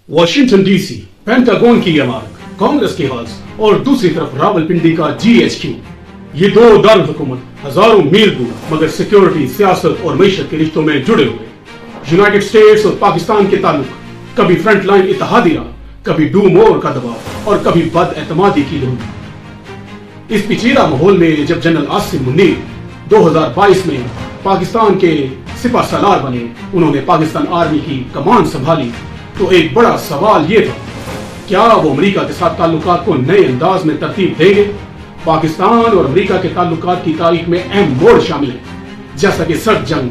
Washington DC, pentagon की इमारत, कांग्रेस के हाउस और दूसरी तरफ रावलपिंडी का GHQ। ये दो दारुल हुकूमत हजारों मील दूर मगर सिक्योरिटी, सियासत और मईशत के रिश्तों में जुड़े हुए। यूनाइटेड स्टेट्स और पाकिस्तान के ताल्लुक कभी फ्रंट लाइन इत्तेहादी रहा, कभी डू मोर का दबाव और कभी बदएतमादी की धुन। इस पेचीदा माहौल में जब जनरल आसिम मुनीर 2022 में पाकिस्तान के सिपह सालार बने, उन्होंने पाकिस्तान आर्मी की कमान संभाली, तो एक बड़ा सवाल ये था, क्या वो अमेरिका के साथ ताल्लुकात को नए अंदाज में तरतीब देंगे? पाकिस्तान और अमेरिका के ताल्लुकात की तारीख में अहम मोड़ शामिल है, जैसा कि सर्द जंग,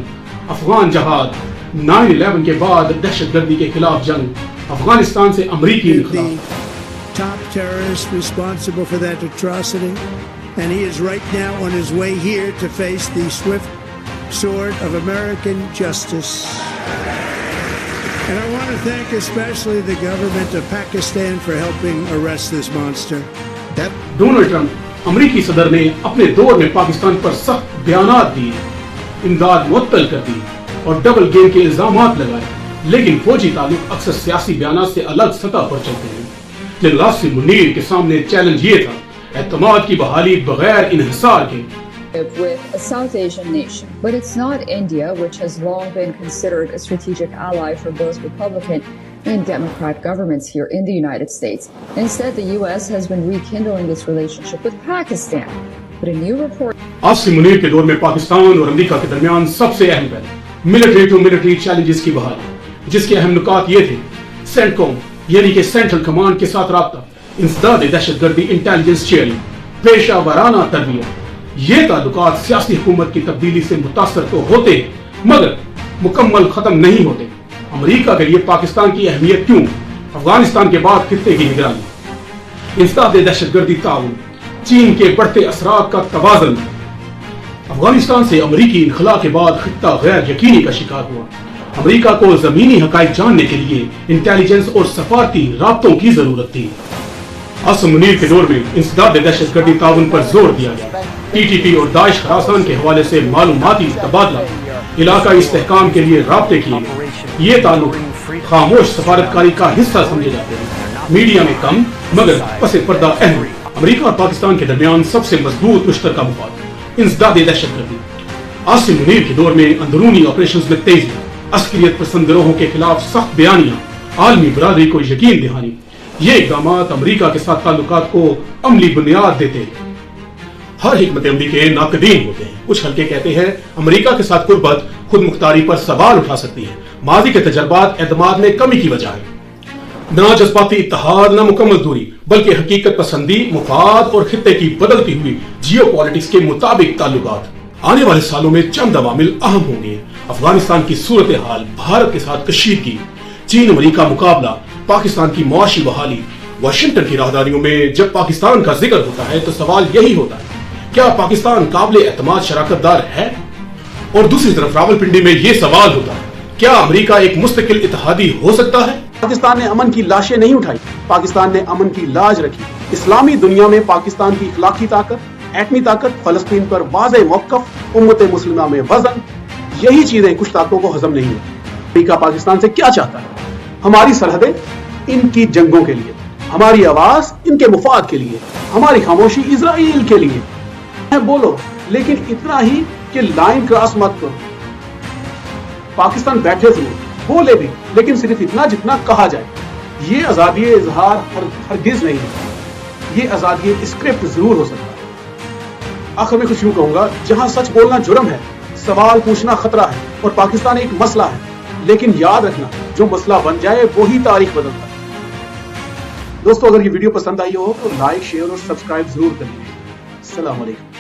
अफगान जहाद, 9/11 के बाद दहशतगर्दी के खिलाफ जंग, अफगानिस्तान से अमेरिकी इनखलाब। Top terrorist responsible for that atrocity, and he is right now on his way here to face the swift sword of American justice. And I want to thank especially the government of Pakistan for helping arrest this monster. Donald Trump अमेरिकी सदर ने अपने दौर में पाकिस्तान पर सख्त बयानात दिए, इमदाद मुअत्तल कर दी और डबल गेम के इल्जामात लगाए, लेकिन फौजी ताल्लुक अक्सर सियासी बयानात से अलग सतह पर चलते हैं। जनरल आसिम मुनीर के सामने चैलेंज ये था, एतमाद की बहाली बगैर इन्हिसार के। With a South Asian nation, but it's not India, which has long been considered a strategic ally for both Republican and Democrat governments here in the United States. Instead, the U.S. has been rekindling this relationship with Pakistan. But a new report... Asim Munir के दौर में पाकिस्तान और America के दरमियान सबसे अहम पहल military to military challenges की बहाली, जिसके अहम नुकात ये थे, सेंटकॉम यानी कि सेंट्रल कमांड के साथ राब्ता, इंसदाद दहशतगर्दी इंटेलिजेंस शेयरिंग, पेशा वाराना तरबियत। ये ताल्लुकात सियासी हुकूमत की तब्दीली से मुतासर तो होते मगर मुकम्मल खत्म नहीं होते। अमेरिका के लिए पाकिस्तान की अहमियत क्यों? अफगानिस्तान के बाद खित्ते की निगरानी, इंसदाद दहशतगर्दी ताउन, चीन के बढ़ते असरात का तवाज़ुन। अफगानिस्तान से अमेरिकी इनखला के बाद खित्ता गैर यकीनी का शिकार हुआ। अमेरिका को जमीनी हकाइक जानने के लिए इंटेलिजेंस और सफारती राब्तों की जरूरत थी। आसिम मुनीर के दौर में इंसदाद दहशतगर्दी ताउन पर जोर दिया गया। TTP और दाइश खरासान के हवाले से मालूमाती तबादला, इलाकाई इस्तेहकाम के लिए राब्ते किए गए। ये ताल्लुक खामोश सफारतकारी का हिस्सा समझे जाते हैं, मीडिया में कम मगर पसे पर्दा अहम। अमेरिका और पाकिस्तान के दरमियान सबसे मजबूत मुश्तरका मुफाद इंसदाद दहशतगर्दी। आसिम मुनीर के दौर में अंदरूनी ऑपरेशंस में तेजी, अस्करियत पसंद गिरोहों के खिलाफ सख्त बयानियां, आलमी बरादरी को यकीन दहानी। ये इक़दामात अमेरिका के साथ ताल्लुकात को अमली बुनियाद देते हैं। हर हिकमत अमली के नाकदीन होते हैं। कुछ हल्के कहते हैं अमेरिका के साथ कुर्बत खुद मुख्तारी पर सवाल उठा सकती है। माजी के तजर्बात एतमाद में कमी की वजह है। न जज्बाती इत्तेहाद, न मुकम्मल दूरी, बल्कि हकीकत पसंदी, मुफाद और खित्ते की बदलती हुई जियोपॉलिटिक्स के मुताबिक ताल्लुकात। आने वाले सालों में चंद अवामिल अहम होंगे। अफगानिस्तान की सूरत हाल, भारत के साथ कशीदगी, चीन अमेरिका मुकाबला, पाकिस्तान की मुआशी बहाली। वाशिंगटन की राहदारियों में जब पाकिस्तान का जिक्र होता है तो सवाल यही होता है, क्या पाकिस्तान काबिल एतमाद शराकतदार है? और दूसरी तरफ रावलपिंडी में ये सवाल होता है, क्या अमेरिका एक मुस्तकिल इत्तेहादी हो सकता है? पाकिस्तान ने अमन की लाशें नहीं उठाई, पाकिस्तान ने अमन की लाज रखी। इस्लामी दुनिया में पाकिस्तान की इखलाकी ताकत, एटमी ताकत, फलस्तीन पर वाज़े मौक़िफ़, उम्मत मुस्लिमा में वजन, यही चीजें कुछ ताकतों को हजम नहीं होती। अमेरिका पाकिस्तान से क्या चाहता है? हमारी सरहदें इनकी जंगों के लिए, हमारी आवाज इनके मुफाद के लिए, हमारी खामोशी इजराइल के लिए। बोलो, लेकिन इतना ही कि लाइन क्रॉस मत करो। पाकिस्तान बैठे जरूर, बोले भी, लेकिन सिर्फ इतना जितना कहा जाए। ये आजादी इजहार हरगिज नहीं है, ये आजादी स्क्रिप्ट जरूर हो सकता है। आखिर में कुछ यूं कहूंगा, जहां सच बोलना जुर्म है, सवाल पूछना खतरा है और पाकिस्तान एक मसला है, लेकिन याद रखना जो मसला बन जाए वही तारीख बदलता है। दोस्तों, अगर ये वीडियो पसंद आई हो तो लाइक, शेयर और सब्सक्राइब जरूर करिए। अस्सलाम वालेकुम।